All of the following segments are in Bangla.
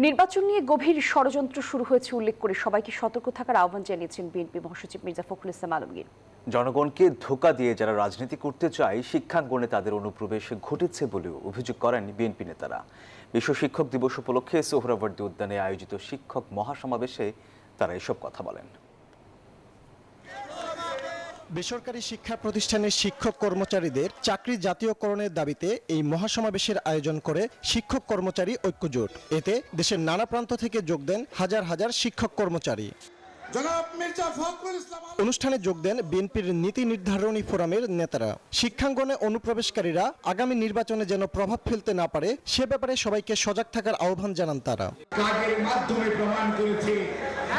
নির্বাচন নিয়ে গভীর ষড়যন্ত্র শুরু হয়েছে উল্লেখ করে সবাইকে সতর্ক থাকার আহ্বান জানিয়েছেন বিএনপি মহাসচিব মির্জা ফখরুল ইসলাম আলমগীর। জনগণকে ধোঁকা দিয়ে যারা রাজনীতি করতে চায় শিক্ষাঙ্গনে তাদের অনুপ্রবেশ ঘটেছে বলেও অভিযোগ করেন বিএনপি নেতারা। বিশ্ব শিক্ষক দিবস উপলক্ষে সোহরাওয়ার্দী উদ্যানে আয়োজিত শিক্ষক মহাসমাবেশে তারা এসব কথা বলেন। বেসরকারি শিক্ষা প্রতিষ্ঠানের শিক্ষক কর্মচারীদের চাকরি জাতীয়করণের দাবিতে এই মহাসমাবেশের আয়োজন করে শিক্ষক কর্মচারী ঐক্যজোট। এতে দেশের নানা প্রান্ত থেকে যোগ দেন হাজার হাজার শিক্ষক কর্মচারী। অনুষ্ঠানে যোগ দেন বিএনপির নীতি নির্ধারণী ফোরামের নেতারা। শিক্ষাঙ্গনে অনুপ্রবেশকারীরা আগামী নির্বাচনে যেন প্রভাব ফেলতে না পারে সে ব্যাপারে সবাইকে সজাগ থাকার আহ্বান জানান তারা। কাজের মাধ্যমে প্রমাণ করেছে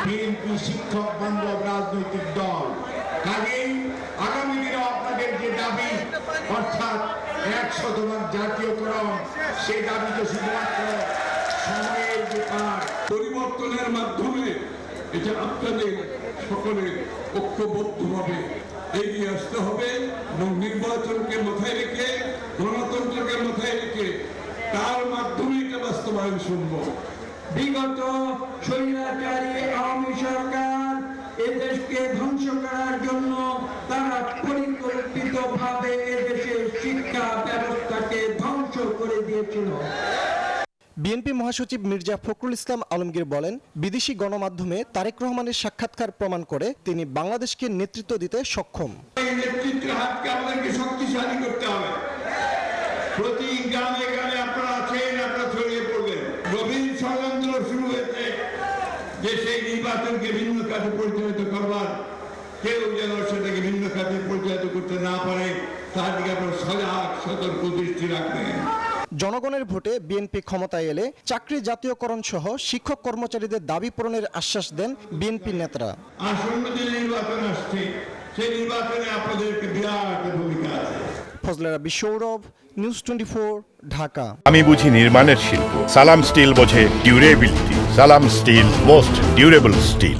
বিএনপি শিক্ষক বান্ধব রাজনৈতিক দল। কাজেই আগামী দিনে আপনাদের যে দাবি অর্থাৎ 100% জাতীয়করণ, সেই দাবি তো শুধুমাত্র সময়ের ব্যাপার। পরিবর্তনের মাধ্যমে এটা আপনাদের সকলের ঐক্যবদ্ধভাবে এগিয়ে আসতে হবে এবং নির্বাচনকে মাথায় রেখে গণতন্ত্রকে মাথায় রেখে তার মাধ্যমে এটা বাস্তবায়ন সম্ভব। বিগত স্বৈরাচারী আওয়ামী সরকার এদেশকে ধ্বংস করার জন্য তারা পরিকল্পিতভাবে এদেশের শিক্ষা ব্যবস্থাকে ধ্বংস করে দিয়েছিল। বিএনপি মহাসচিব মির্জা ফখরুল ইসলাম আলমগীর বলেন, বিদেশি গণমাধ্যমে তারেক রহমানের সাক্ষাৎকার প্রমাণ করে তিনি বাংলাদেশকে নেতৃত্ব দিতে সক্ষম। এই নেতৃত্বের হাতকে আমাদেরকে শক্তিশালী করতে হবে। প্রতি গ্রামে গ্রামে আপনারা আছেন, আপনারা ছড়িয়ে পড়বেন। গভীর ষড়যন্ত্র শুরু হয়েছে যে সেই নির্বাচনকে ভিন্ন কাজে পরিচালিত করবার, কেউ যেন সেটাকে ভিন্ন কাজে পরিচালিত করতে না পারে তার দিকে আপনারা সজাগ সতর্ক দৃষ্টি রাখবেন। জনগণের ভোটে বিএনপি ক্ষমতায় এলে চাকরি জাতীয়করণ সহ শিক্ষক কর্মচারীদের দাবি পূরণের আশ্বাস দেন বিএনপি নেতারা। আসন্ন যে নির্বাচন আসছে সেই নির্বাচনে আপনাদেরকে বিরাট ভূমিকা আছে। ফজলে রাব্বী সৌরভ, নিউজ 24, ঢাকা। আমি বুঝি নির্মাণের শিল্প, সালাম স্টিল বোঝে ডিউরেবিলিটি। সালাম স্টিল, মোস্ট ডিউরেবল স্টিল।